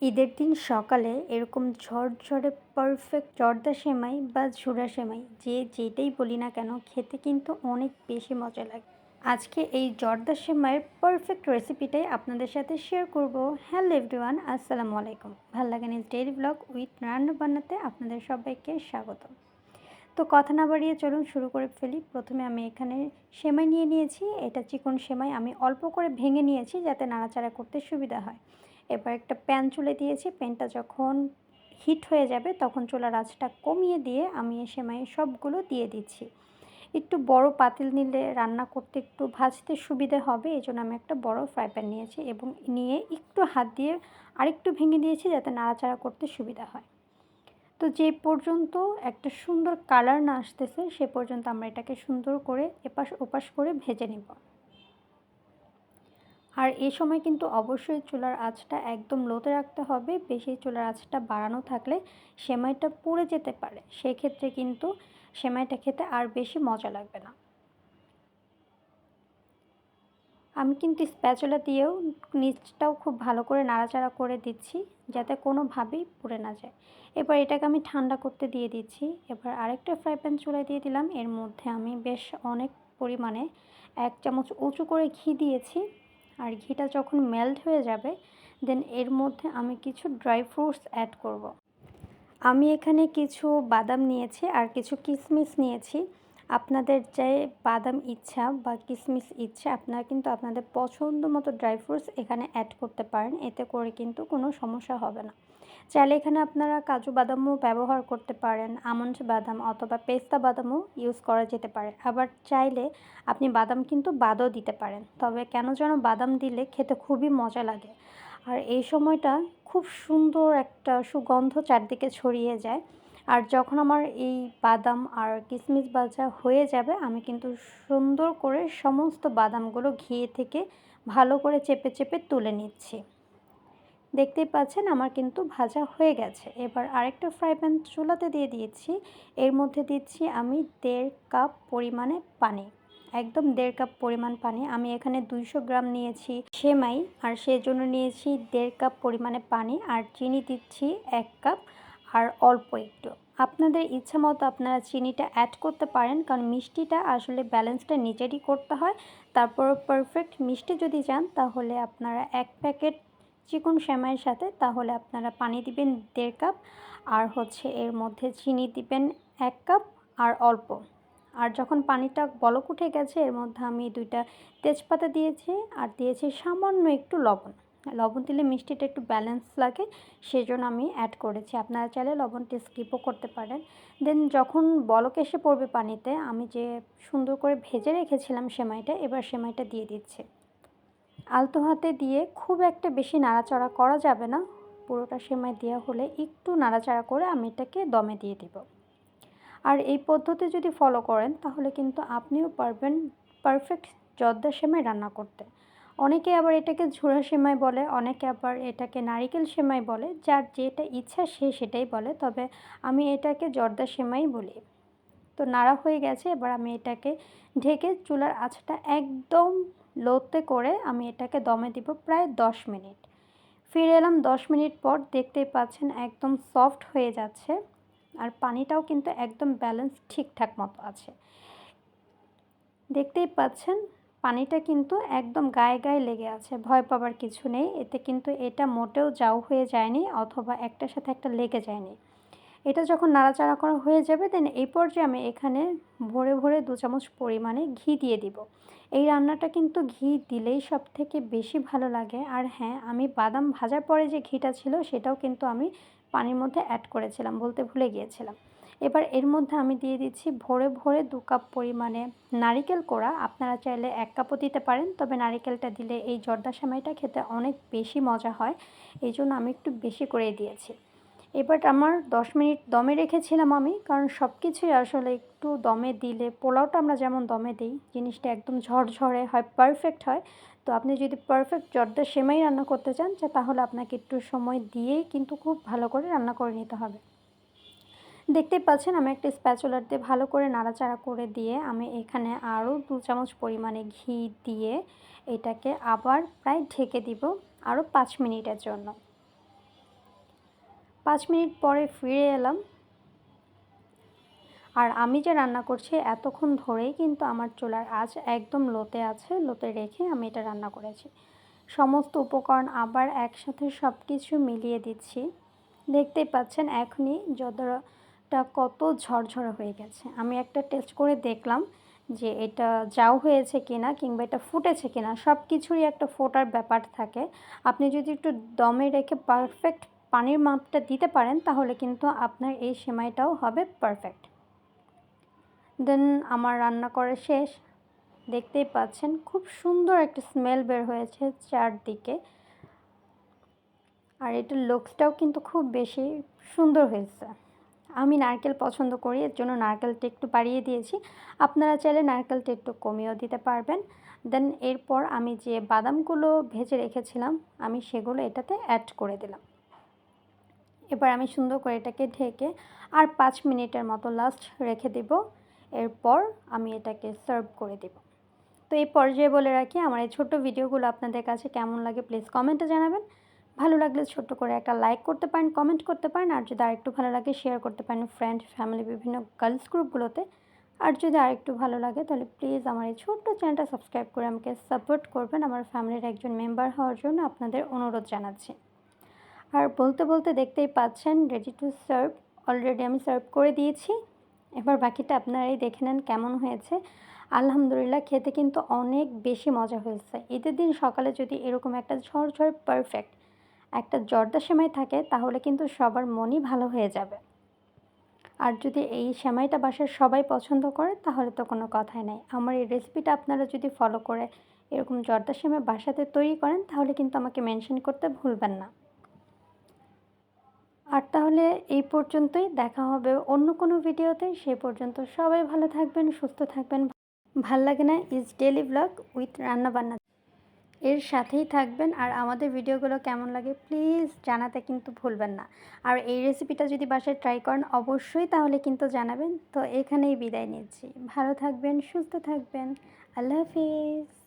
ঈদের দিন সকালে এরকম ঝরঝরে পারফেক্ট জর্দা সেমাই বা ঝুরা সেমাই যে যেটাই বলি না কেন খেতে কিন্তু অনেক বেশি মজা লাগে। আজকে এই জর্দা সেমাইয়ের পারফেক্ট রেসিপিটাই আপনাদের সাথে শেয়ার করব। হ্যালো এভরিওয়ান, আসসালামু আলাইকুম। ভাল লাগেন ইজ ডেইলি ব্লগ উইথ রান্না বান্নাতে আপনাদের সবাইকে স্বাগত। তো কথা না বাড়িয়ে চলুন শুরু করে ফেলি। প্রথমে আমি এখানে সেমাই নিয়ে নিয়েছি। এটা চিকন সেমাই আমি অল্প করে ভেঙে নিয়েছি যাতে নাড়াচাড়া করতে সুবিধা হয়। এবার একটা প্যান চুলে দিয়েছি। প্যানটা যখন হিট হয়ে যাবে তখন চুলার আঁচটা কমিয়ে দিয়ে আমি এই সেমাই সবগুলো দিয়ে দিচ্ছি। একটু বড় পাতিল নিলে রান্না করতে একটু ভাজতে সুবিধা হবে, এজন্য আমি একটা বড় ফ্রাই প্যান নিয়েছি এবং নিয়ে একটু হাত দিয়ে আরেকটু ভেঙে দিয়েছি যাতে নাড়াচাড়া করতে সুবিধা হয়। তো যে পর্যন্ত একটা সুন্দর কালার না আসতেছে সে পর্যন্ত আমরা এটাকে সুন্দর করে এপাশ ওপাশ করে ভেজে নেব। আর এই সময় কিন্তু অবশ্যই চুলার আঁচটা একদম লোতে রাখতে হবে। বেশি চুলার আঁচটা বাড়ানো থাকলে সেমাইটা পুড়ে যেতে পারে, সেক্ষেত্রে কিন্তু সেমাইটা খেতে আর বেশি মজা লাগবে না। আমি কিন্তু স্প্যাচুলা দিয়েও নিচটাও খুব ভালো করে নাড়াচাড়া করে দিচ্ছি যাতে কোনোভাবেই পুড়ে না যায়। এবার এটাকে আমি ঠান্ডা করতে দিয়ে দিচ্ছি। এবার আরেকটা ফ্রাই প্যান চুলায় দিয়ে দিলাম। এর মধ্যে আমি বেশ অনেক পরিমাণে 1 চামচ উঁচু করে ঘি দিয়েছি। আর ঘিটা যখন মেল্ট হয়ে যাবে দেন এর মধ্যে আমি কিছু ড্রাই ফ্রুটস অ্যাড করব। আমি এখানে কিছু বাদাম নিয়েছি আর কিছু কিশমিশ নিয়েছি। আপনাদের যে বাদাম ইচ্ছা বা কিশমিশ ইচ্ছা আপনারা কিন্তু আপনাদের পছন্দ মতো ড্রাই ফ্রুটস এখানে অ্যাড করতে পারেন। এতে করে কিন্তু কোনো সমস্যা হবে না। চাইলে এখানে আপনারা কাজু বাদামও ব্যবহার করতে পারেন, আমন্ড বাদাম অথবা পেস্তা বাদামও ইউজ করা যেতে পারে। আবার চাইলে আপনি বাদাম কিন্তু বাদও দিতে পারেন। তবে কেন যেন বাদাম দিলে খেতে খুবই মজা লাগে। আর এই সময়টা খুব সুন্দর একটা সুগন্ধ চারদিকে ছড়িয়ে যায়। আর যখন আমার এই বাদাম আর কিশমিশ ভাজা হয়ে যাবে আমি কিন্তু সুন্দর করে সমস্ত বাদামগুলো ঘি থেকে ভালো করে চেপে চেপে তুলে নিচ্ছি। দেখতেই পাচ্ছেন আমার কিন্তু ভাজা হয়ে গেছে। এবার আরেকটা ফ্রাই প্যান চুলাতে দিয়ে দিয়েছি। এর মধ্যে দিচ্ছি আমি 1.5 কাপ পরিমাণে পানি। একদম 1.5 কাপ পরিমাণ পানি। আমি এখানে 200 গ্রাম নিয়েছি সেমাই আর সেজন্য নিয়েছি 1.5 কাপ পরিমাণে পানি আর চিনি দিচ্ছি 1 কাপ আর অল্প একটু। আপনাদের ইচ্ছা মতো আপনারা চিনিটা অ্যাড করতে পারেন, কারণ মিষ্টিটা আসলে ব্যালেন্সটা নিজেরই করতে হয়। তারপর পারফেক্ট মিষ্টি যদি চান তাহলে আপনারা 1 প্যাকেট চিকন সেমাইয়ের সাথে তাহলে আপনারা পানি দিবেন 1.5 কাপ আর এর মধ্যে চিনি দিবেন 1 কাপ আর অল্প। আর যখন পানিটা বলক উঠে গেছে এর মধ্যে আমি 2টা তেজপাতা দিয়েছি আর দিয়েছি সামান্য একটু লবণ। লবণ দিলে মিষ্টিটা একটু ব্যালেন্স লাগে, সেজন্য আমি অ্যাড করেছি। আপনারা চাইলে লবণটা স্কিপও করতে পারেন। দেন যখন বলক এসে পড়বে পানিতে আমি যে সুন্দর করে ভেজে রেখেছিলাম সেমাইটা, এবার সেমাইটা দিয়ে দিচ্ছি। আলতো হাতে দিয়ে খুব একটা বেশি নাড়াচাড়া করা যাবে না। পুরোটা সেমাই দেওয়া হলে একটু নাড়াচাড়া করে আমি এটাকে দমে দিয়ে দিব। আর এই পদ্ধতি যদি ফলো করেন তাহলে কিন্তু আপনিও পারবেন পারফেক্ট জর্দা সেমাই রান্না করতে। অনেকে আবার এটাকে ঝুরা সেমাই বলে, অনেকে আবার এটাকে নারিকেল সেমাই বলে, যার যেটা ইচ্ছা সে সেটাই বলে। তবে আমি এটাকে জর্দা সেমাই বলি। তো নাড়া হয়ে গেছে, এবার আমি এটাকে ঢেকে চুলার আঁচটা একদম লোতে করে আমি এটাকে দমে দিব প্রায় 10 মিনিট। ফিরে এলাম 10 মিনিট পর। দেখতেই পাচ্ছেন একদম সফট হয়ে যাচ্ছে আর পানিটাও কিন্তু একদম ব্যালেন্স ঠিকঠাক মতো আছে। দেখতেই পাচ্ছেন পানিটা কিন্তু একদম গায়ে গায়ে লেগে আছে। ভয় পাবার কিছু নেই, এতে কিন্তু এটা মোটেও জাউ হয়ে যায়নি অথবা একটার সাথে একটা লেগে যায়নি। এটা যখন নাড়াচাড়া করা হয়ে যাবে দেন এই পর্যায়ে আমি এখানে ভরে ভরে 2 চামচ পরিমাণে ঘি দিয়ে দিব। এই রান্নাটা কিন্তু ঘি দিলেই সবথেকে বেশি ভালো লাগে। আর হ্যাঁ, আমি বাদাম ভাজার পরে যে ঘিটা ছিল সেটাও কিন্তু আমি পানির মধ্যে অ্যাড করেছিলাম, বলতে ভুলে গিয়েছিলাম। এবার এর মধ্যে আমি দিয়ে দিচ্ছি ভরে ভরে 2 কাপ পরিমাণে নারিকেল কোড়া। আপনারা চাইলে 1 কাপও দিতে পারেন, তবে নারিকেলটা দিলে এই জর্দা সেমাইটা খেতে অনেক বেশি মজা হয়, এই জন্য আমি একটু বেশি করে দিয়েছি। এবার আমার 10 মিনিট দমে রেখেছিলাম আমি, কারণ সব কিছুই আসলে একটু দমে দিলে, পোলাওটা আমরা যেমন দমে দিই জিনিসটা একদম ঝরঝরে হয়, পারফেক্ট হয়। তো আপনি যদি পারফেক্ট জর্দা সেমাই রান্না করতে চান তাহলে আপনাকে একটু সময় দিয়েই কিন্তু খুব ভালো করে রান্না করে নিতে হবে। দেখতেই পাচ্ছেন আমি একটা স্প্যাচুলার দিয়ে ভালো করে নাড়াচাড়া করে দিয়ে আমি এখানে আরও 2 চামচ পরিমাণে ঘি দিয়ে এটাকে আবার প্রায় ঢেকে দিব আরও 5 মিনিটের জন্য। 5 মিনিট পরে ফিরে এলাম। আর আমি যে রান্না করছি এতক্ষণ ধরেই কিন্তু আমার চুলার আঁচ একদম লোতে আছে। লোতে রেখে আমি এটা রান্না করেছি। সমস্ত উপকরণ আবার একসাথে সব কিছু মিলিয়ে দিচ্ছি। দেখতেই পাচ্ছেন এখনই যতটা কত ঝরঝরে হয়ে গেছে। আমি একটা টেস্ট করে দেখলাম যে এটা জাউ হয়েছে কিনা কিংবা এটা ফুটেছে কিনা। সব কিছুরই একটা ফোটার ব্যাপার থাকে। আপনি যদি একটু দমে রেখে পারফেক্ট পানির মাপটা দিতে পারেন তাহলে কিন্তু আপনার এই সেমাইটাও হবে পারফেক্ট। দেন আমার রান্না করা শেষ। দেখতেই পাচ্ছেন খুব সুন্দর একটা স্মেল বের হয়েছে চারদিকে। আর এটার লুকসটাও কিন্তু খুব বেশি সুন্দর হয়েছে। আমি নারকেল পছন্দ করি, এর জন্য নারকেলটা একটু বাড়িয়ে দিয়েছি। আপনারা চাইলে নারকেলটা একটু কমিয়েও দিতে পারবেন। দেন এরপর আমি যে বাদামগুলো ভেজে রেখেছিলাম আমি সেগুলো এটাতে অ্যাড করে দিলাম। এবার আমি সুন্দর করে এটাকে ঢেকে আর 5 মিনিটের মতো লাস্ট রেখে দেব। এরপর আমি এটাকে সার্ভ করে দেব। তো এই পর্যায়ে বলে রাখি আমার এই ছোট্ট ভিডিওগুলো আপনাদের কাছে কেমন লাগে প্লিজ কমেন্টে জানাবেন। ভালো লাগলে ছোট্ট করে একটা লাইক করতে পারেন, কমেন্ট করতে পারেন। আর যদি আরেকটু ভালো লাগে শেয়ার করতে পারেন ফ্রেন্ড, ফ্যামিলি, বিভিন্ন গার্লস গ্রুপগুলোতে। আর যদি আরেকটু ভালো লাগে তাহলে প্লিজ আমার এই ছোট্ট চ্যানেলটা সাবস্ক্রাইব করে আমাকে সাপোর্ট করবেন। আমার ফ্যামিলির একজন মেম্বার হওয়ার জন্য আপনাদের অনুরোধ জানাচ্ছি। আর বলতে বলতে দেখতেই পাচ্ছেন রেডি টু সার্ভ। অলরেডি আমি সার্ভ করে দিয়েছি। এবার বাকিটা আপনারাই দেখে নেন কেমন হয়েছে। আলহামদুলিল্লাহ খেতে কিন্তু অনেক বেশি মজা হয়েছে। ঈদের দিন সকালে যদি এরকম একটা ঝরঝরে পারফেক্ট একটা জর্দা সেমাই থাকে তাহলে কিন্তু সবার মনই ভালো হয়ে যাবে। আর যদি এই সেমাইটা বাসার সবাই পছন্দ করে তাহলে তো কোনো কথাই নেই। আমার এই রেসিপিটা আপনারা যদি ফলো করে এরকম জর্দা সেমাই বাসাতে তৈরি করেন তাহলে কিন্তু আমাকে মেনশন করতে ভুলবেন না। আর তাহলে এই পর্যন্তই, দেখা হবে অন্য কোনো ভিডিওতে। সে পর্যন্ত সবাই ভালো থাকবেন, সুস্থ থাকবেন। ভাল লাগে না ইজ ডেইলি ব্লগ উইথ রান্নাবান্না এর সাথেই থাকবেন। আর আমাদের ভিডিওগুলো কেমন লাগে প্লিজ জানাতে কিন্তু ভুলবেন না। আর এই রেসিপিটা যদি বাসায় ট্রাই করেন অবশ্যই তাহলে কিন্তু জানাবেন। তো এখানেই বিদায় নিচ্ছি। ভালো থাকবেন, সুস্থ থাকবেন। আল্লাহ হাফিজ।